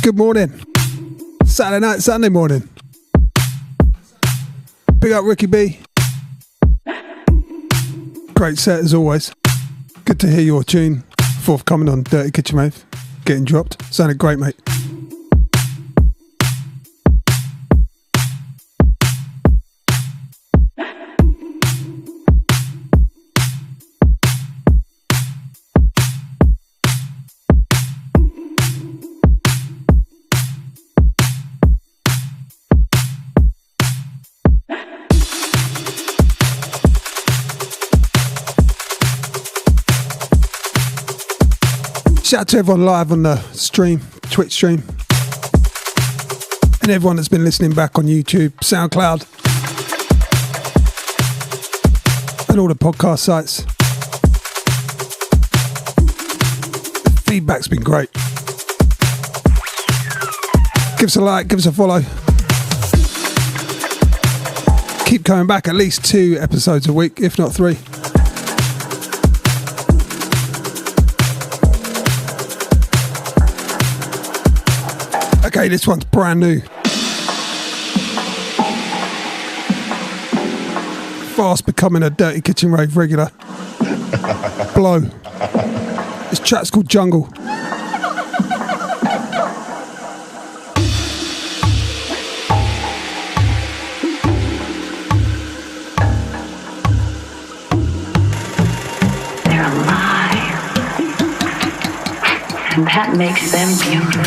Good morning. Saturday night, Sunday morning. Big up Ricky B. Great set as always. Good to hear your tune. Forthcoming on Dirty Kitchen Rave. Getting dropped. Sounded great, mate. Shout out to everyone live on the stream, Twitch stream, and everyone that's been listening back on YouTube, SoundCloud, and all the podcast sites. The feedback's been great. Give us a like, give us a follow. Keep coming back, at least 2 episodes a week, if not 3. Okay, this one's brand new. Fast becoming a Dirty Kitchen Rave regular. Blow. This track's called Jungle. They're alive. And that makes them beautiful.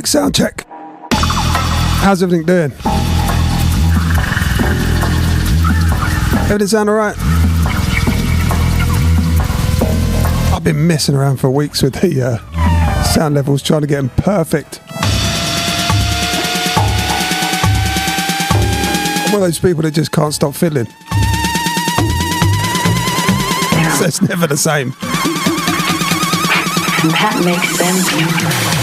Sound check. How's everything doing? Everything sound alright? I've been messing around for weeks with the sound levels, trying to get them perfect. I'm one of those people that just can't stop fiddling. So it's never the same. And that makes them beautiful.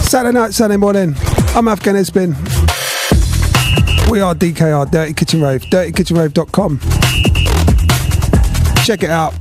Saturday night, Sunday morning. I'm Afghan Headspin. We are DKR, Dirty Kitchen Rave, dirtykitchenrave.com. Check it out.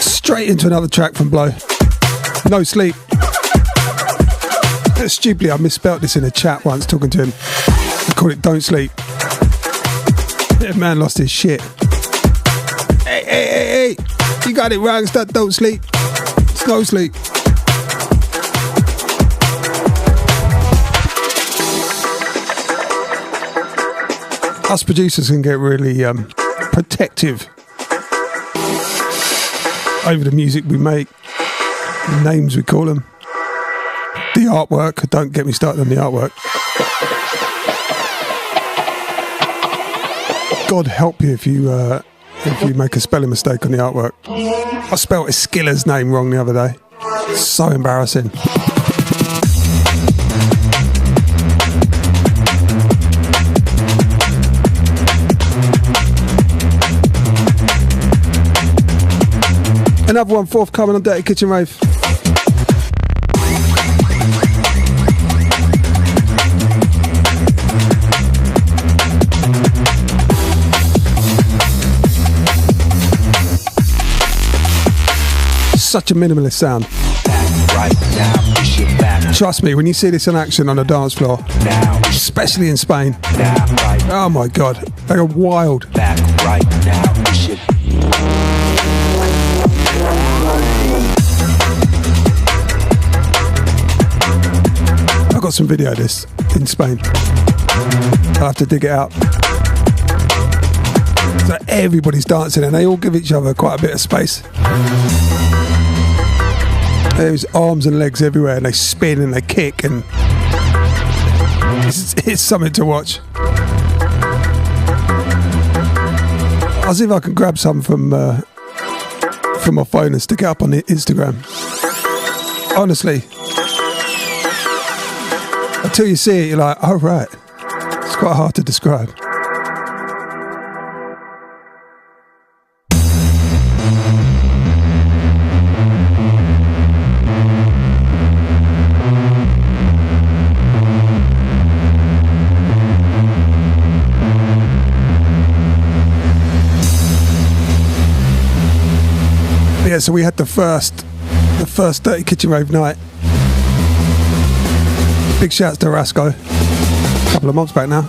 Straight into another track from Blow. No Sleep. Stupidly, I misspelt this in a chat once talking to him. I called it Don't Sleep. That man lost his shit. Hey, you got it wrong. It's not Don't Sleep. It's No Sleep. Us producers can get really protective over the music we make, the names we call them, the artwork. Don't get me started on the artwork. God help you if you make a spelling mistake on the artwork. I spelled Eskilla's name wrong the other day. So embarrassing. Another one forthcoming on Dirty Kitchen Rave. Such a minimalist sound. Trust me, when you see this in action on a dance floor, especially in Spain, oh my god, they are wild. I've got some video of this in Spain. I'll have to dig it out. So everybody's dancing and they all give each other quite a bit of space. There's arms and legs everywhere and they spin and they kick and it's something to watch. I'll see if I can grab some from my phone and stick it up on the Instagram. Honestly, until you see it, you're like, oh right, it's quite hard to describe. Yeah, so we had the first Dirty Kitchen Rave night. Big shouts to Rasco. A couple of months back now.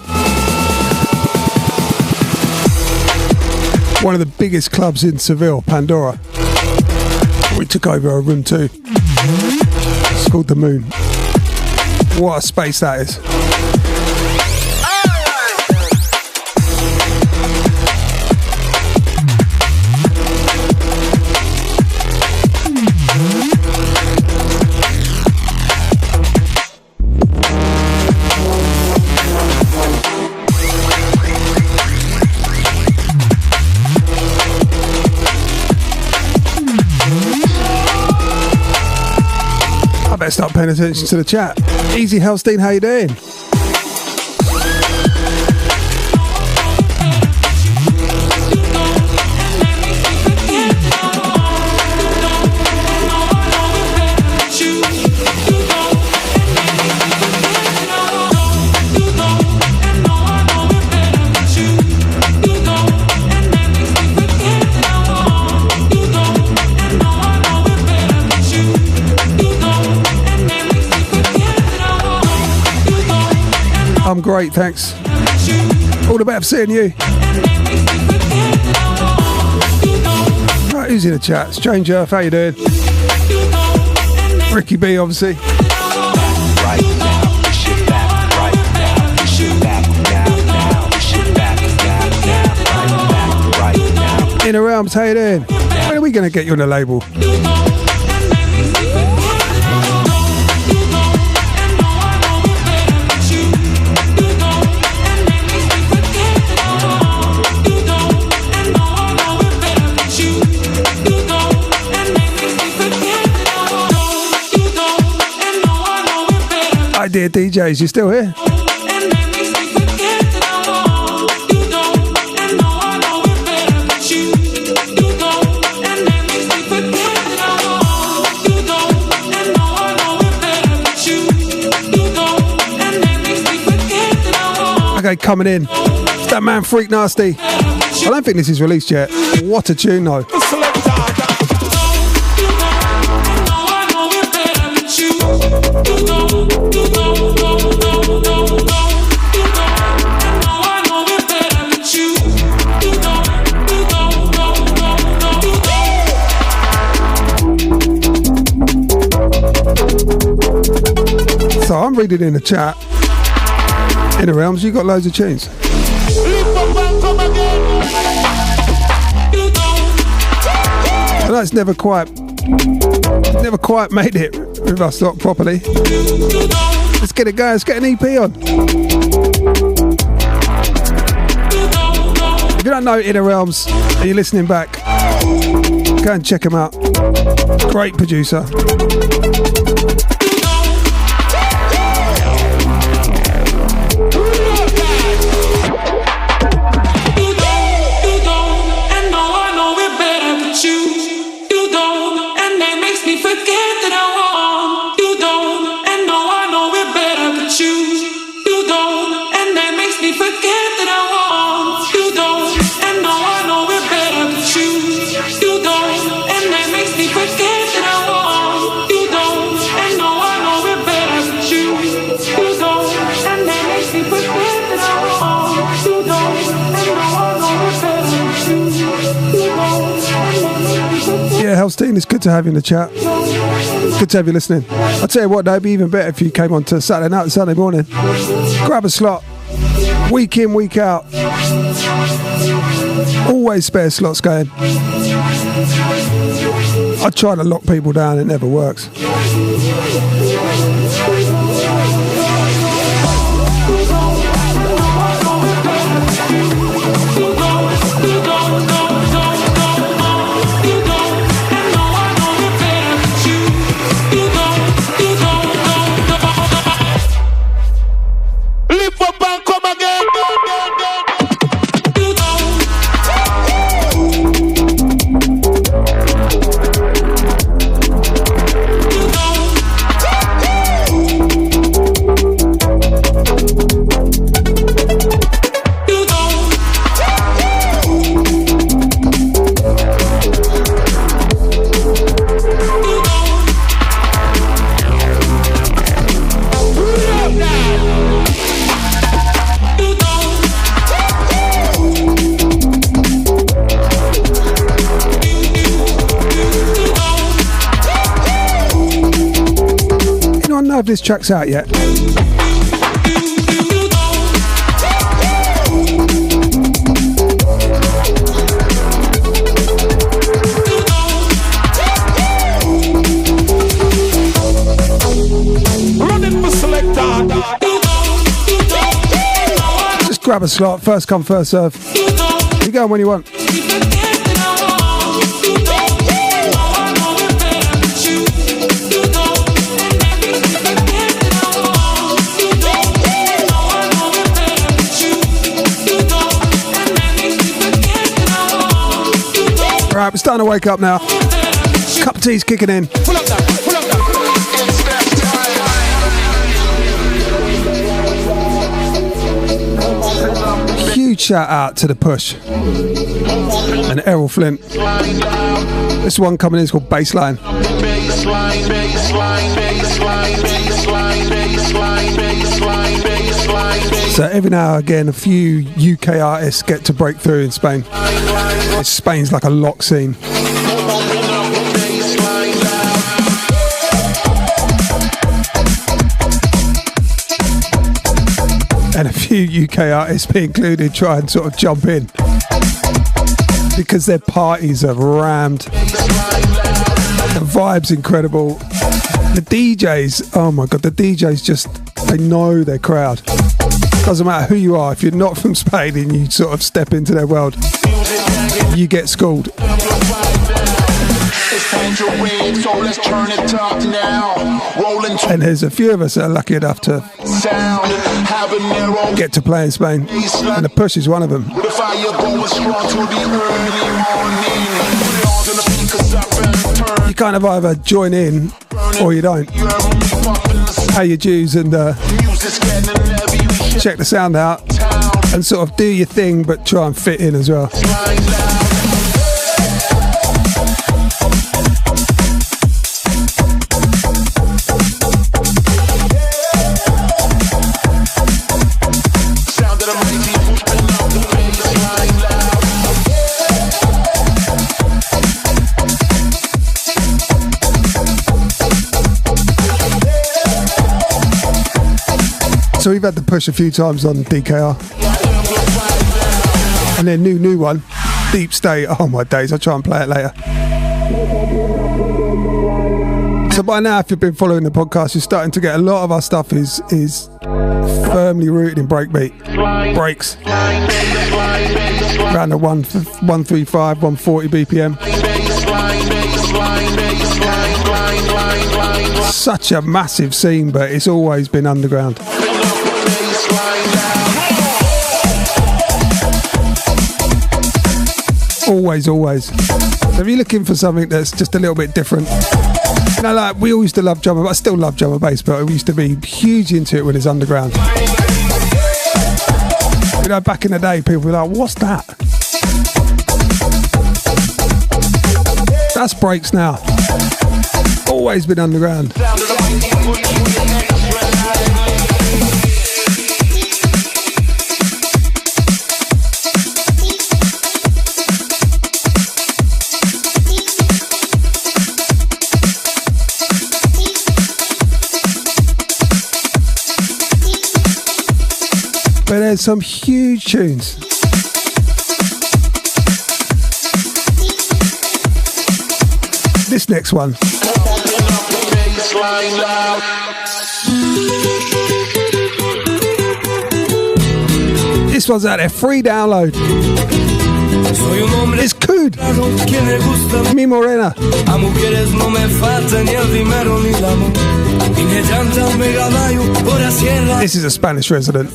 One of the biggest clubs in Seville, Pandora. We took over a room 2. It's called The Moon. What a space that is. Start paying attention to the chat. Easy Hellstein, how you doing? I'm great, thanks. All the best for seeing you. Right, who's in the chat? Strange Earth, how you doing? Ricky B, obviously. Inner Realms, how you doing? When are we going to get you on the label? Dear DJs, you still here? Okay, coming in. It's that man Freak Nasty. I don't think this is released yet. What a tune though. So I'm reading in the chat. In the Realms, you got loads of tunes. That's never quite made it with us lot properly. Let's get it going. Let's get an EP on. If you don't know Inner Realms and you're listening back, go and check him out. Great producer. Hellstein, it's good to have you in the chat. Good to have you listening. I'll tell you what, though, it'd be even better if you came on to Saturday night and Sunday morning. Grab a slot. Week in, week out. Always spare slots going. I try to lock people down, it never works. If this track's out yet. Just grab a slot, first come, first serve. You go when you want. Right, we're starting to wake up now. Cup of tea's kicking in. Huge shout out to The Push and Errol Flint. This one coming in is called Baseline. So every now and again, a few UK artists get to break through in Spain. Spain's like a lock scene. And a few UK artists, me included, try and sort of jump in because their parties are rammed. The vibe's incredible. The DJs, oh my god, the DJs just, they know their crowd. Doesn't matter who you are, if you're not from Spain and you sort of step into their world, you get schooled. And there's a few of us that are lucky enough to get to play in Spain, and The Push is one of them. You kind of either join in or you don't. Pay your dues and check the sound out and sort of do your thing, but try and fit in as well. So we've had The Push a few times on DKR. And their new one, Deep State. Oh my days, I'll try and play it later. So by now, if you've been following the podcast, you're starting to get a lot of our stuff is firmly rooted in breakbeat. Breaks. Around the 135, 140 BPM. Such a massive scene, but it's always been underground. Always. So if you're looking for something that's just a little bit different, you know, like we all used to love drum and I still love drum and bass, but we used to be huge into it when it's underground. You know, back in the day, people were like, what's that? That's breaks now. Always been underground. But there's some huge tunes. This next one. This one's out there, free download. It's Cood. Mi Morena. This is a Spanish resident.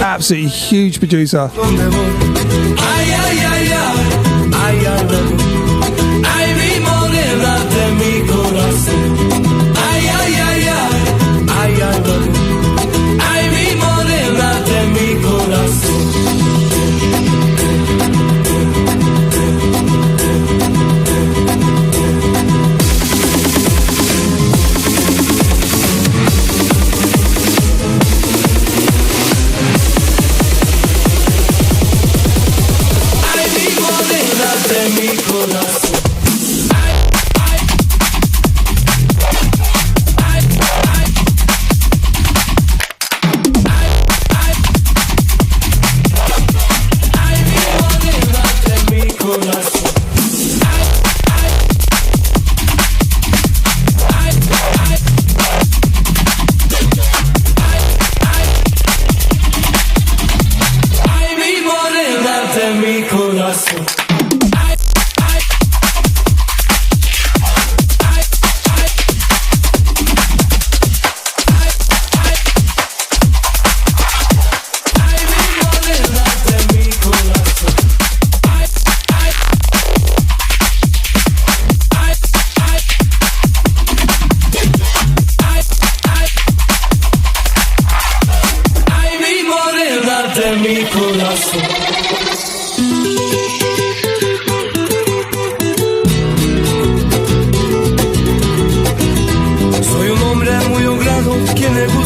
Absolutely huge producer.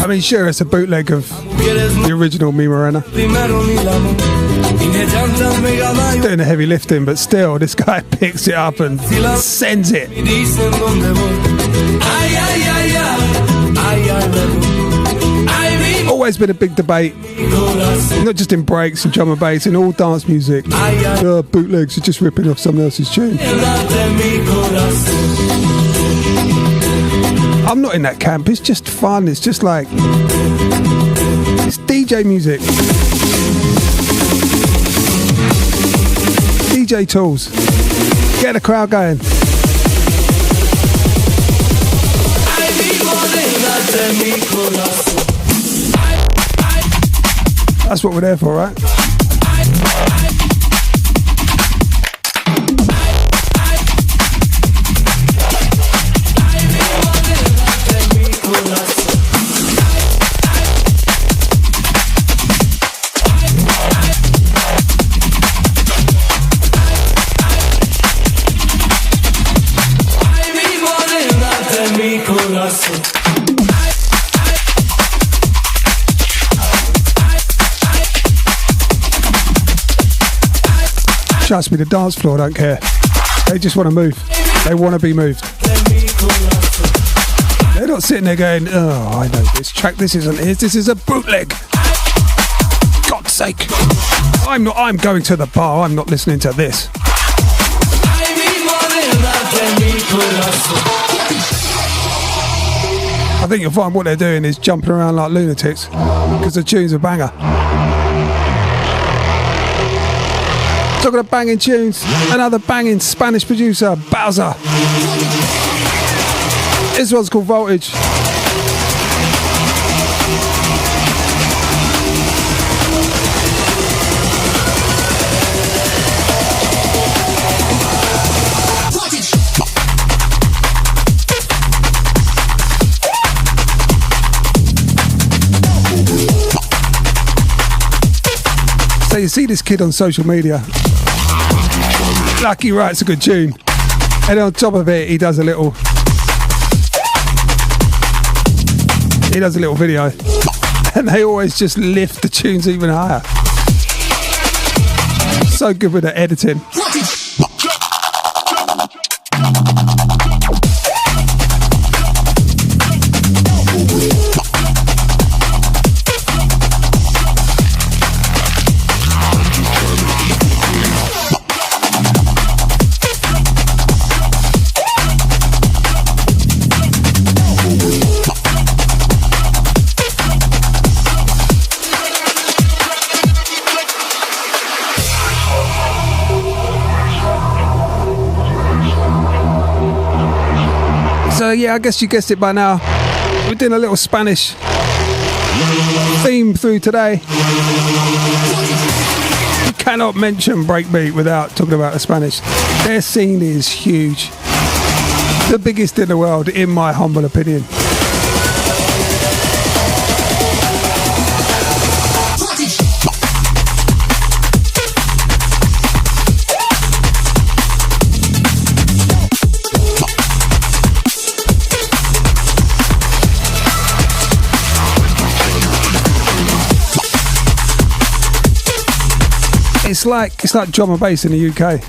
I mean, sure, it's a bootleg of the original Mi Morena. Doing the heavy lifting, but still, this guy picks it up and sends it. Always been a big debate, not just in breaks and drum and bass, in all dance music. Bootlegs are just ripping off someone else's tune. I'm not in that camp. It's just fun. It's just like, it's DJ music. DJ tools. Get the crowd going. That's what we're there for, right? Trust me, the dance floor don't care. They just want to move. They want to be moved. They're not sitting there going, oh, I know this track, this isn't his, this is a bootleg. God's sake. I'm going to the bar, I'm not listening to this. I think you'll find what they're doing is jumping around like lunatics because the tune's a banger. Talking of banging tunes, another banging Spanish producer, Bowser. This one's called Voltage. So you see this kid on social media, like he writes a good tune, and on top of it he does a little video, and they always just lift the tunes even higher. So good with the editing. Yeah, I guess you guessed it by now. We're doing a little Spanish theme through today. You cannot mention Breakbeat without talking about the Spanish. Their scene is huge. The biggest in the world, in my humble opinion. It's like drum and bass in the UK.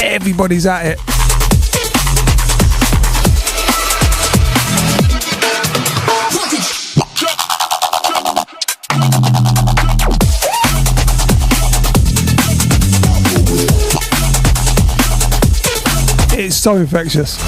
Everybody's at it. It's so infectious.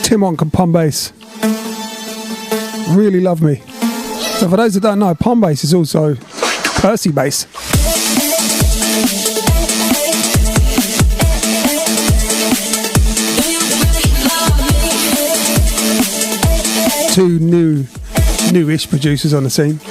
Tim on Pom Bass. Really love me. So for those that don't know, Pom Bass is also Percy Bass. Two newish producers on the scene.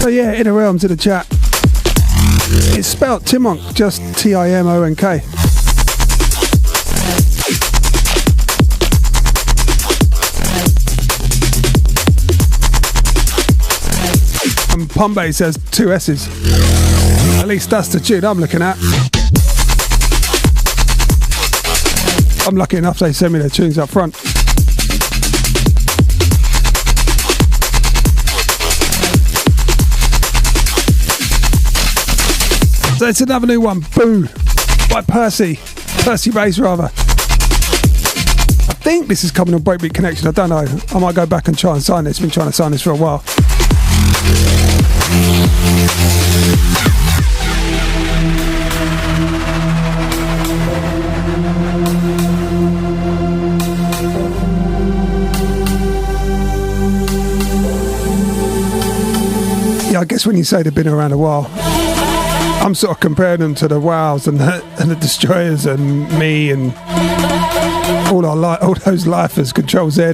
So yeah, Inner Realms in the chat. It's spelt Timonk, just Timonk. And Pombe says 2 S's. At least that's the tune I'm looking at. I'm lucky enough they send me their tunes up front. So it's another new one, Boo, by Percy Bass rather. I think this is coming on Breakbeat Connection, I don't know. I might go back and try and sign this, been trying to sign this for a while. Yeah, I guess when you say they've been around a while, I'm sort of comparing them to the Wows and the Destroyers and me and all those lifers, Control Z.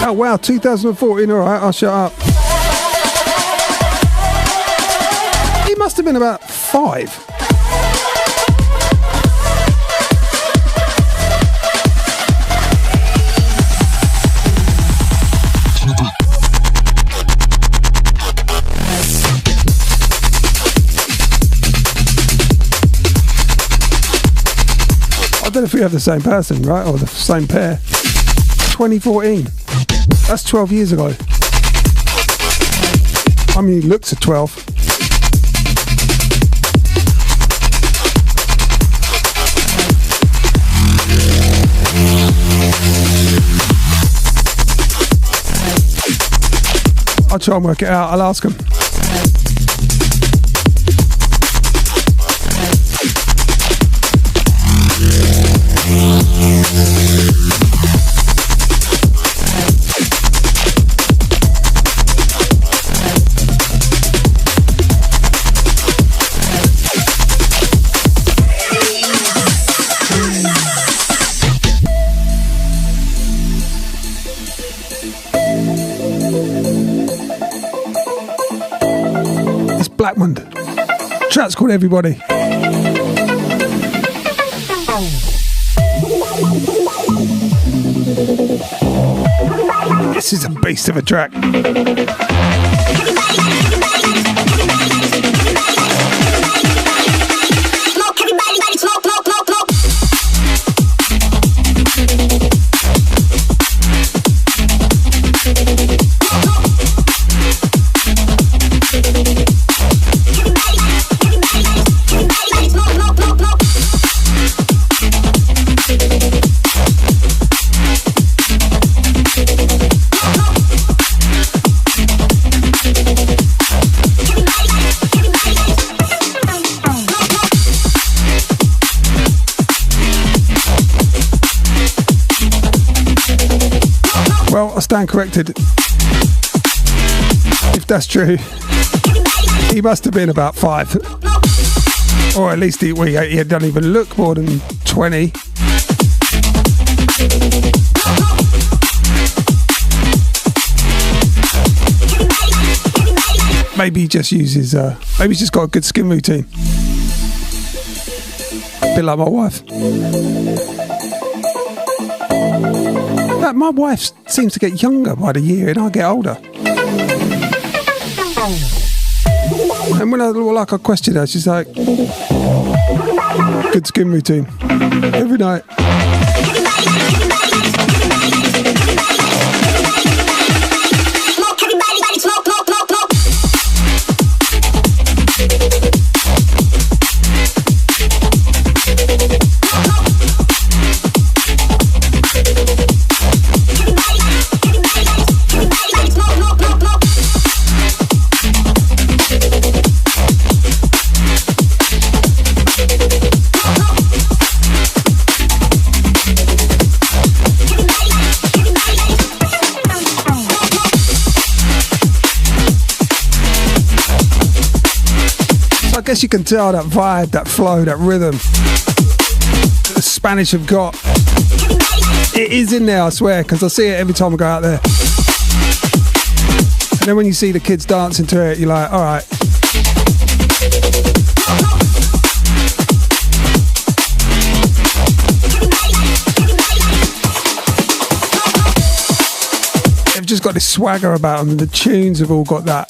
Oh wow, 2014, alright, I'll shut up. He must have been about 5. I don't know if we have the same person, right? Or the same pair. 2014. That's 12 years ago. I mean, he looks at 12. I'll try and work it out. I'll ask him. Blackmond. Track's called Everybody. This is a beast of a track. Well, I stand corrected. If that's true, he must have been about 5. Or at least he doesn't even look more than 20. Maybe he just uses, maybe he's just got a good skin routine. A bit like my wife. My wife seems to get younger by the year and I get older. And when I question her, she's like, good skin routine. Every night. I guess you can tell that vibe, that flow, that rhythm that the Spanish have got. It is in there, I swear, because I see it every time I go out there. And then when you see the kids dancing to it, you're like, all right. They've just got this swagger about them. The tunes have all got that.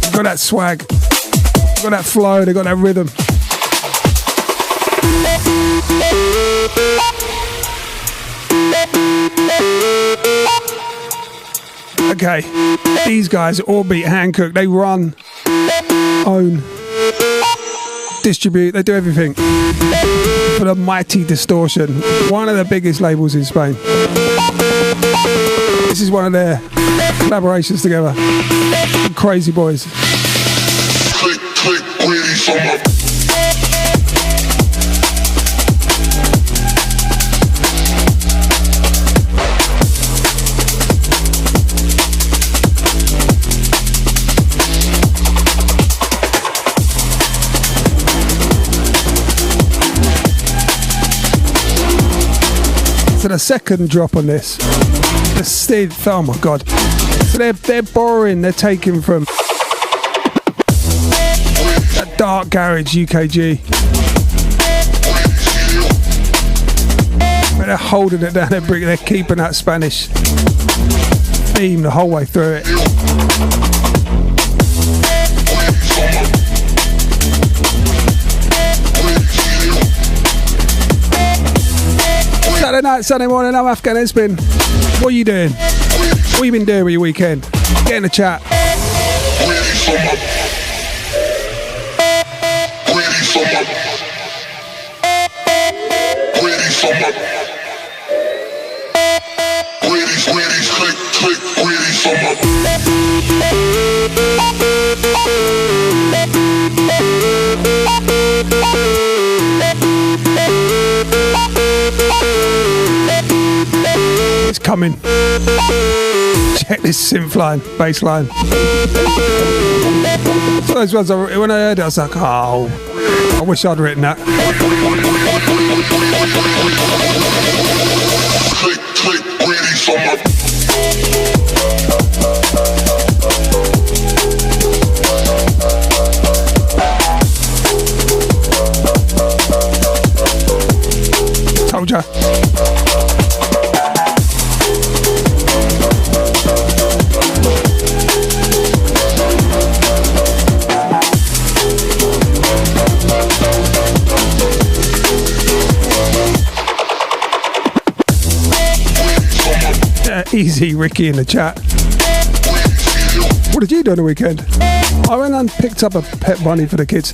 They've got that swag. They've got that flow. They've got that rhythm. Okay, these guys all beat Hankook. They run, own, distribute. They do everything for the mighty Distortion, one of the biggest labels in Spain. This is one of their collaborations together. Crazy boys. Click, click, greedy summer. So the second drop on this, the synth, oh my god. So they're borrowing, they're taking from that dark garage UKG. But they're holding it down, they're keeping that Spanish theme the whole way through it. Saturday night, Sunday morning, I'm Afghan Headspin. What are you doing? What have you been doing with your weekend? Get in the chat. It's coming. Check this synth line, bass line. Those ones, when I heard it, I was like, oh, I wish I'd written that. Click, click, greedy summer. Told ya. Easy, Ricky in the chat. What did you do on the weekend? I went and picked up a pet bunny for the kids.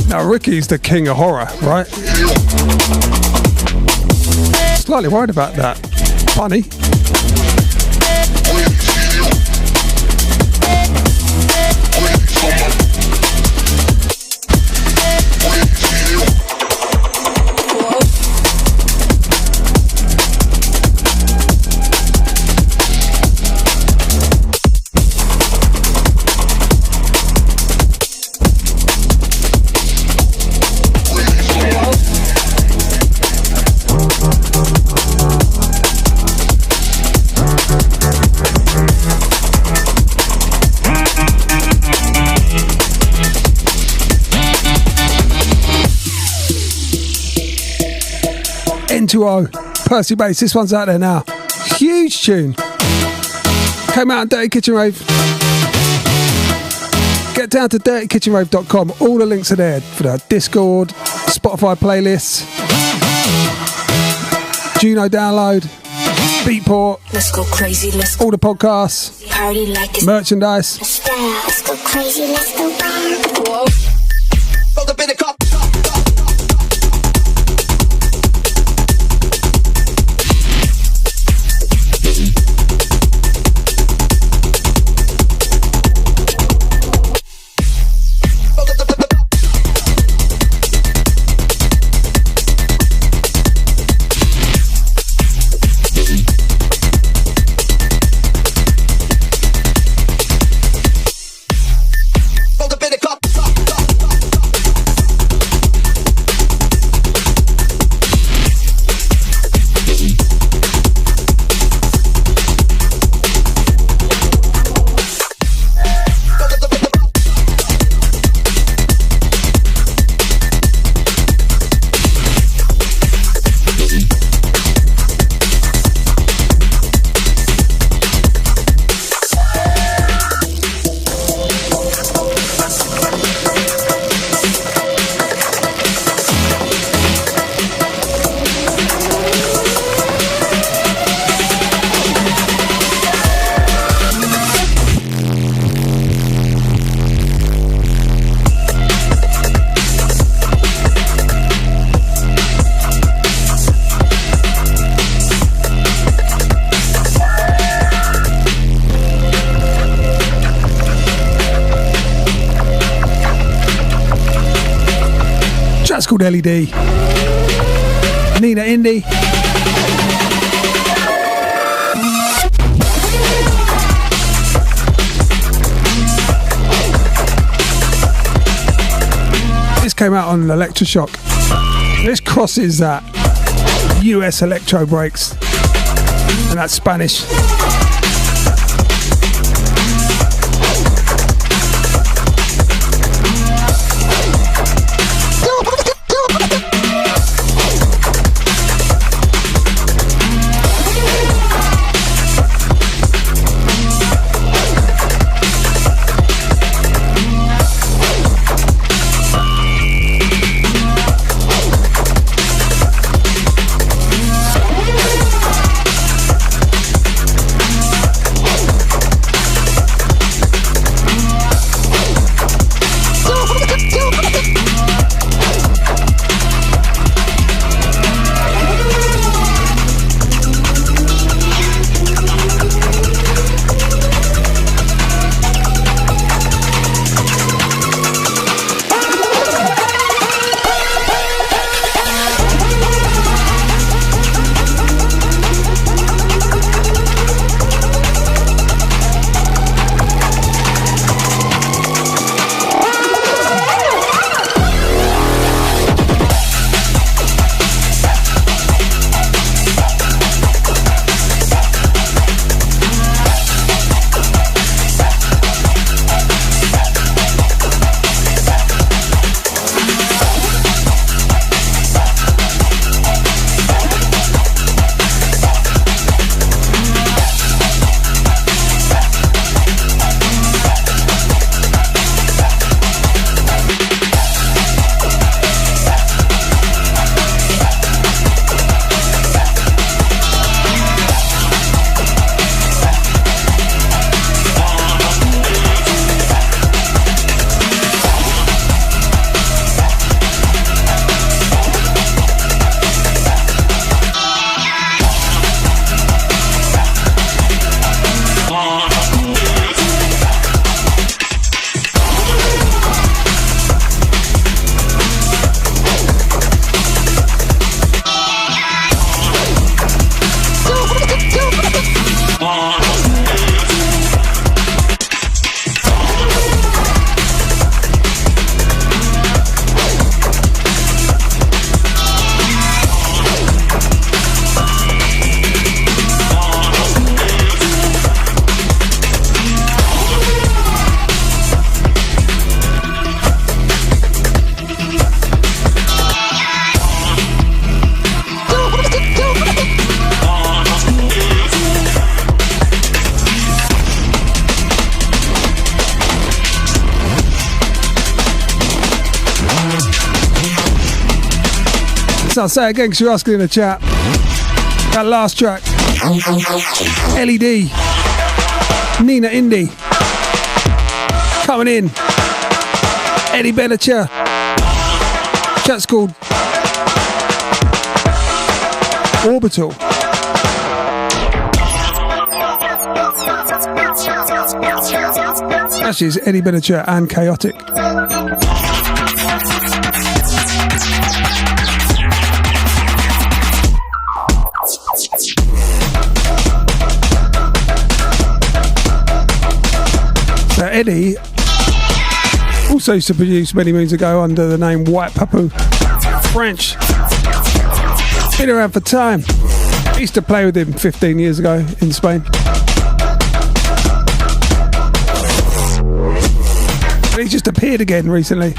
Now, Ricky's the king of horror, right? Slightly worried about that bunny. N2O, Percy Bass, this one's out there now. Huge tune. Came out on Dirty Kitchen Rave. Get down to dirtykitchenrave.com. All the links are there for the Discord, Spotify playlists, Juno download, Beatport, let's go crazy, let's all the podcasts, party like it's merchandise. let's go crazy, let's go wild. Rolled up in the cup. Rolled up in That's called LED. Nina Indie. This came out on Electroshock. This crosses that US electro breaks and that's Spanish. I'll say it again because you're asking in the chat. That last track, LED, Nina Indie, coming in, Eddie Benacher. Chat's called Orbital. Actually, it's Eddie Benacher and Chaotic. Eddie also used to produce many moons ago under the name White Papu. French. Been around for time. I used to play with him 15 years ago in Spain. And he just appeared again recently.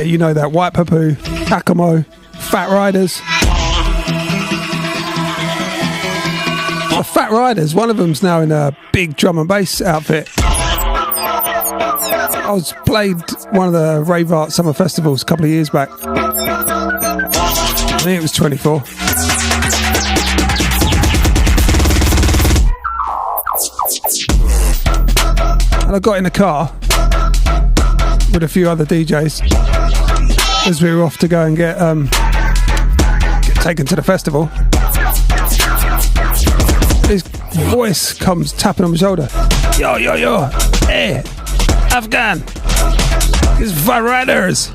You know that White Papu, Akamo, Fat Riders. The Fat Riders, one of them's now in a big drum and bass outfit. I was played one of the Rave Art Summer Festivals a couple of years back. I think it was 24. And I got in the car with a few other DJs as we were off to go and get taken to the festival. His voice comes tapping on my shoulder. Yo, yo, yo. Hey, Afghan. It's Riders.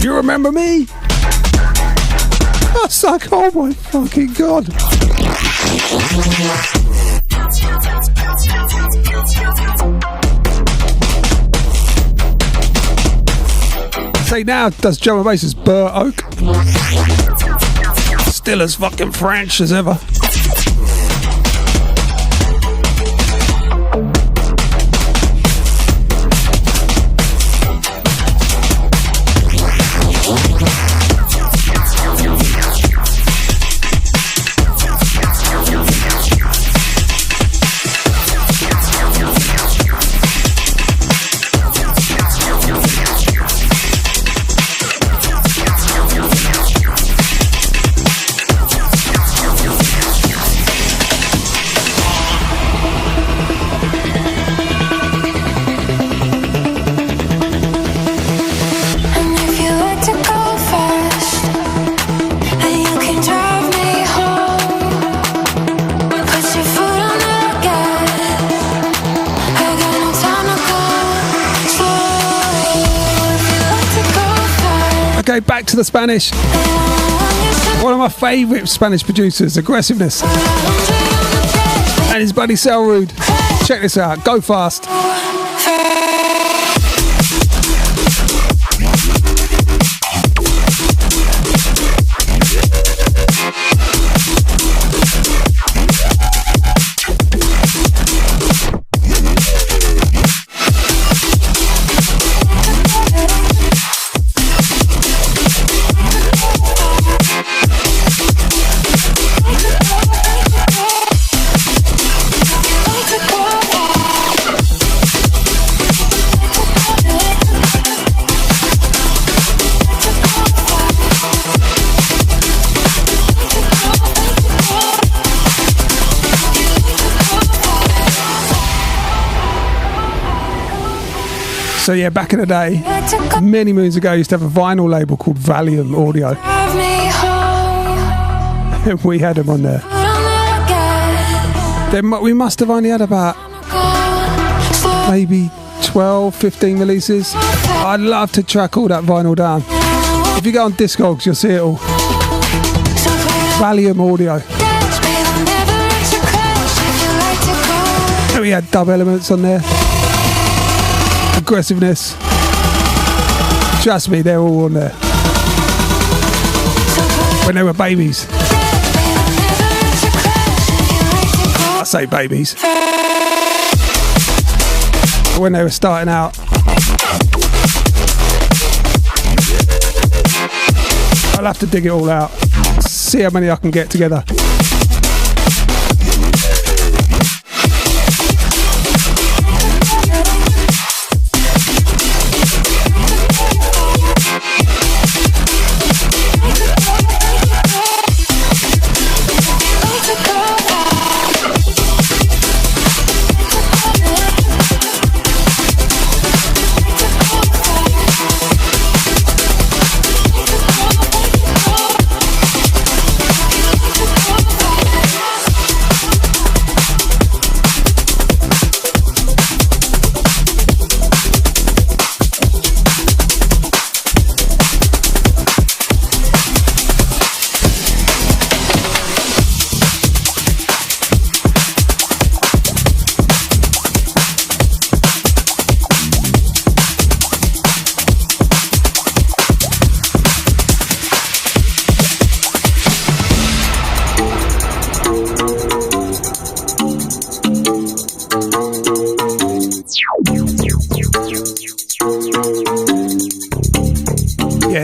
You remember me? I was like, oh my fucking God. Say now does drum and bass as Burr Oak. Still as fucking French as ever. Okay, back to the Spanish. One of my favourite Spanish producers, Aggressiveness. And his buddy Selrude. Check this out, Go Fast. So yeah, back in the day, many moons ago, I used to have a vinyl label called Valium Audio. And we had them on there. We must have only had about maybe 12, 15 releases. I'd love to track all that vinyl down. If you go on Discogs, you'll see it all. Valium Audio. And we had Dub Elements on there. Aggressiveness. Trust me, they're all on there. When they were babies. I say babies. When they were starting out. I'll have to dig it all out. See how many I can get together.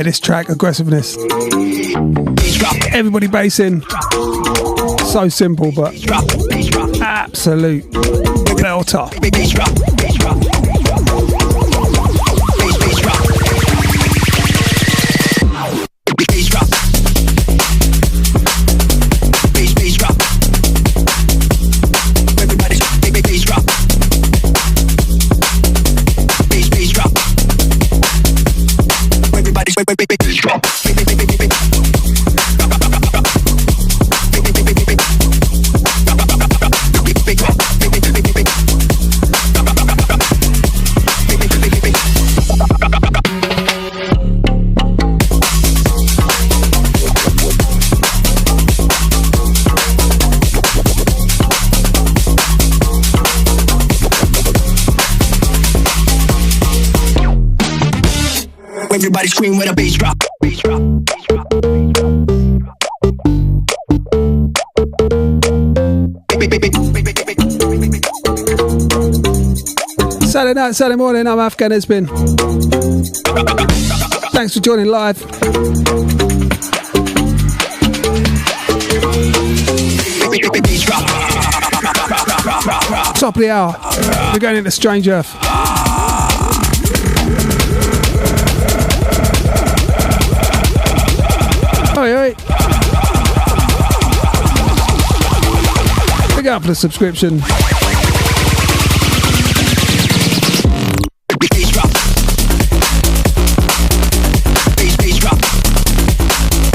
This track, Aggressiveness. Everybody bass in. So simple, but absolute belter. Everybody scream when a bass drop. Bass drop. Bass drop. Saturday night, Saturday morning, I'm Afghan Headspin. Thanks for joining live. Top of the hour, we're going into Strange Earth. Oi, oi. Big up for the subscription.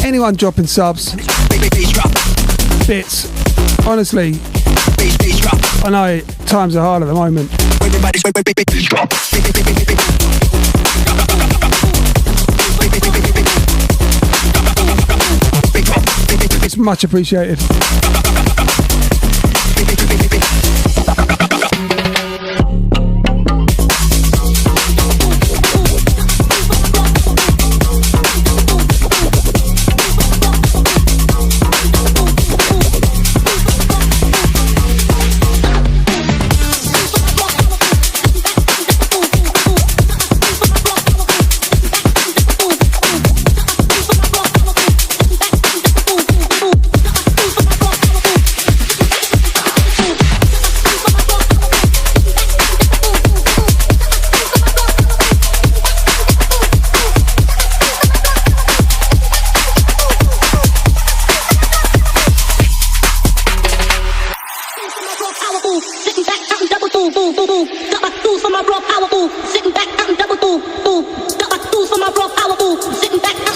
Anyone dropping subs, bits, honestly, I know times are hard at the moment. It's much appreciated.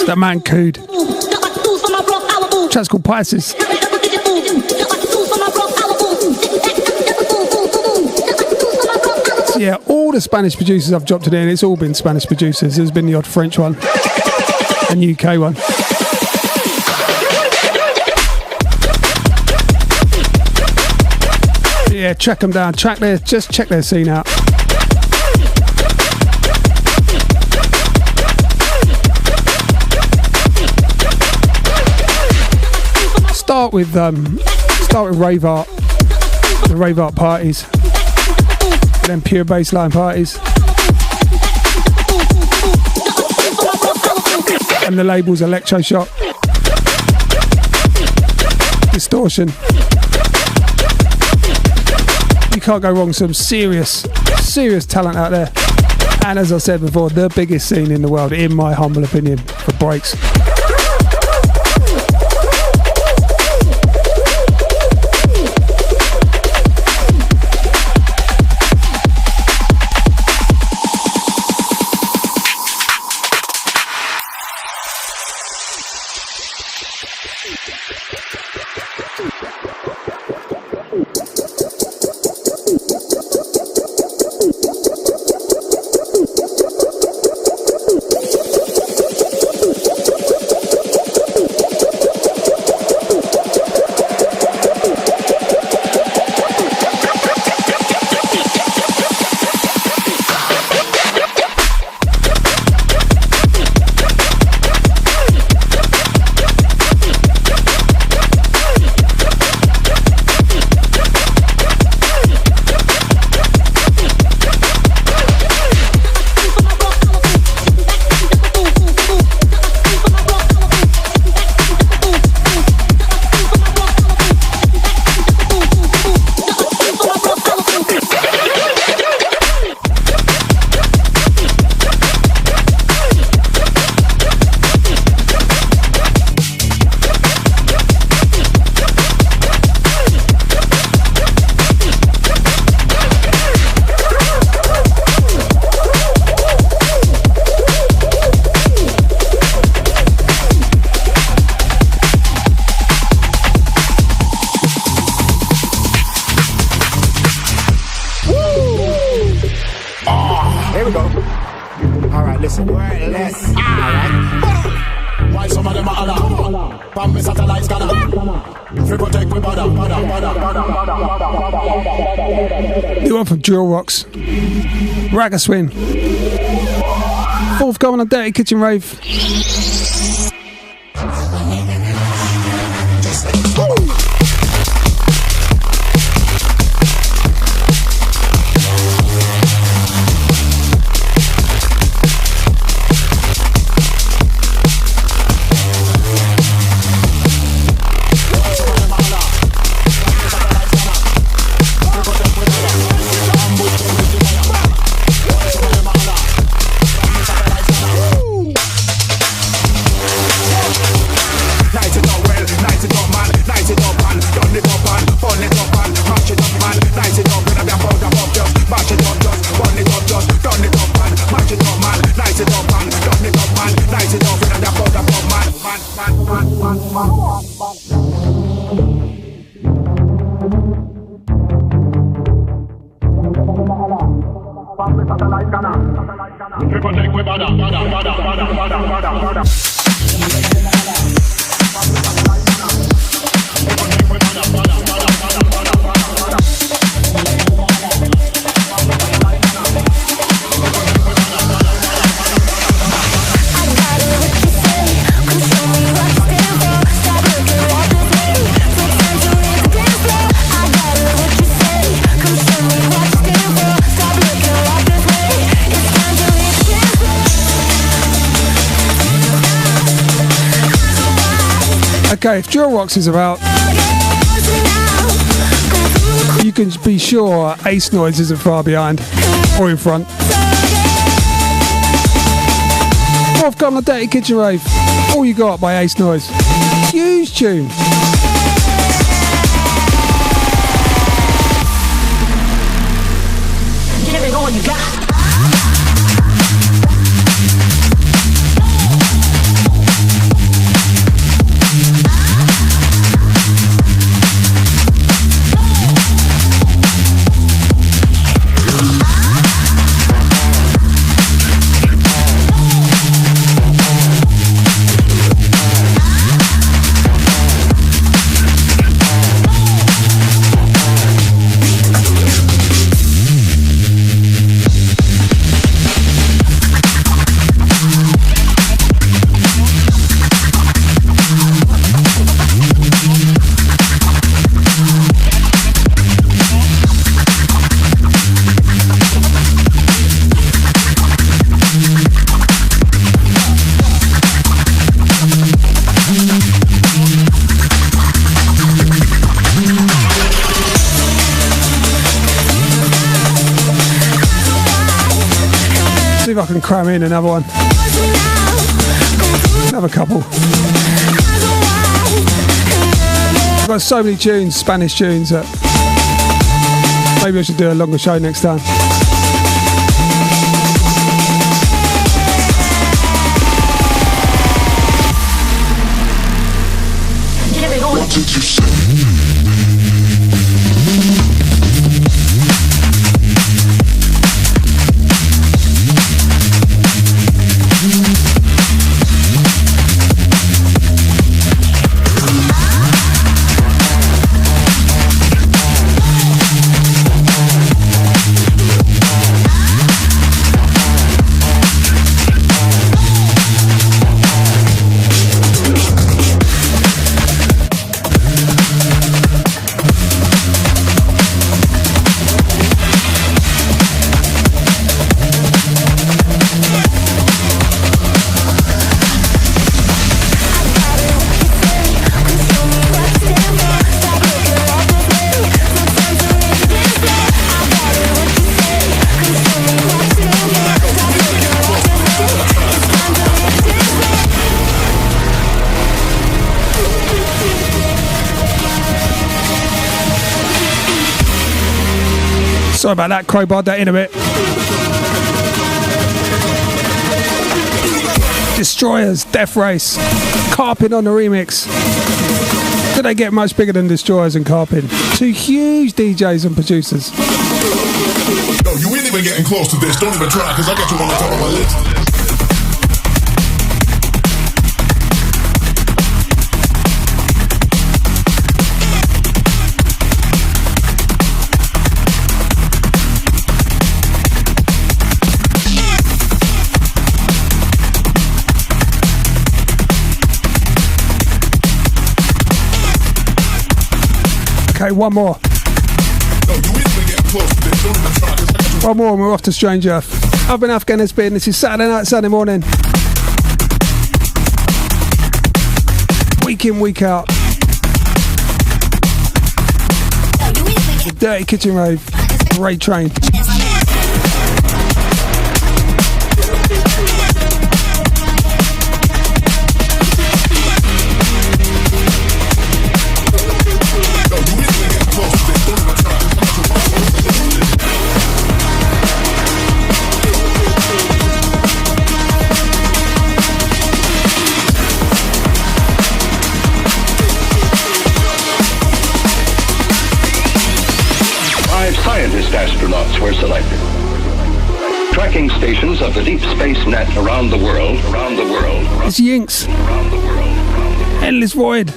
That man cooed. Track's called Pisces. So yeah, all the Spanish producers I've dropped today, and it's all been Spanish producers. There's been the odd French one and UK one. Yeah, track them down. Just check their scene out. Start with rave art, the rave art parties, and then pure bassline parties, and the labels Electroshock, Distortion. You can't go wrong. Some serious talent out there, and as I said before, the biggest scene in the world, in my humble opinion, for breaks. Yes, alright. Why some of them are Allah? From me satellites gonna free protect me bada. New one from Drill Rocks. Ragga Swing. Fourth going on Dirty Kitchen Rave. Okay, if Drill Rocks is about, you can be sure Ace Noise isn't far behind or in front. Fourth come the Dirty Kitchen Rave. All You Got by Ace Noise. Huge tune. Give it all you got. See if I can cram in another one. Another couple. I've got so many tunes, Spanish tunes, that maybe I should do a longer show next time. What did you say? Sorry about that, crowbarred that in a bit. Destroyers, Death Race, Carpin on the remix. Did they get much bigger than Destroyers and Carpin? Two huge DJs and producers. Yo, you ain't even getting close to this. Don't even try, because I got you on the top of my list. Okay, one more. One more and we're off to Strange Earth. I've been Afghan Headspin. This is Saturday night, Sunday morning. Week in, week out. The Dirty Kitchen Rave. Great train. Scientist astronauts were selected. Tracking stations of the deep space net around the world, It's Yinks. Endless Void.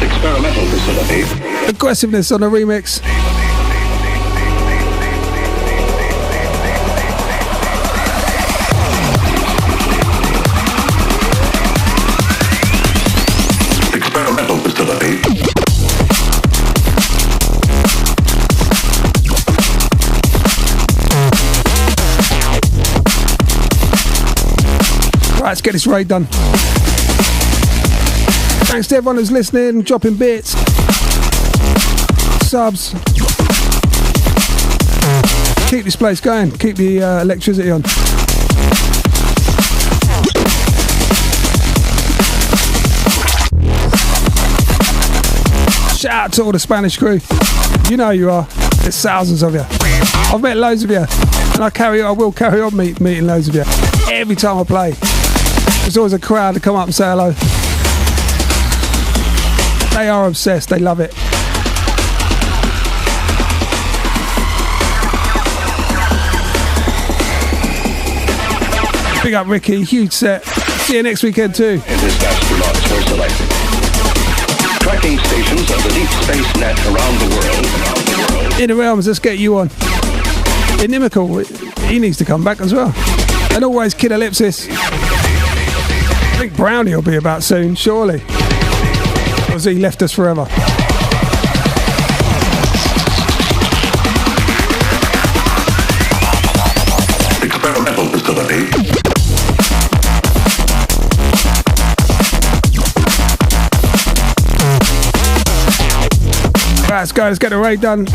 Experimental facility. Aggressiveness on a remix. Experimental facility. Right, let's get this raid done. Thanks to everyone who's listening, dropping bits, subs. Keep this place going. Keep the electricity on. Shout out to all the Spanish crew. You know you are. There's thousands of you. I've met loads of you, and I will carry on meeting loads of you every time I play. There's always a crowd to come up and say hello. They are obsessed. They love it. Big up Ricky. Huge set. See you next weekend too. Scientist astronauts were selected. Tracking stations of the deep space net around the world. In the realms, let's get you on. Inimical, he needs to come back as well. And always Kid Ellipsis. I think Brownie will be about soon, surely. Or has he left us forever? Experimental facility. Right, let's go, let's get the raid done.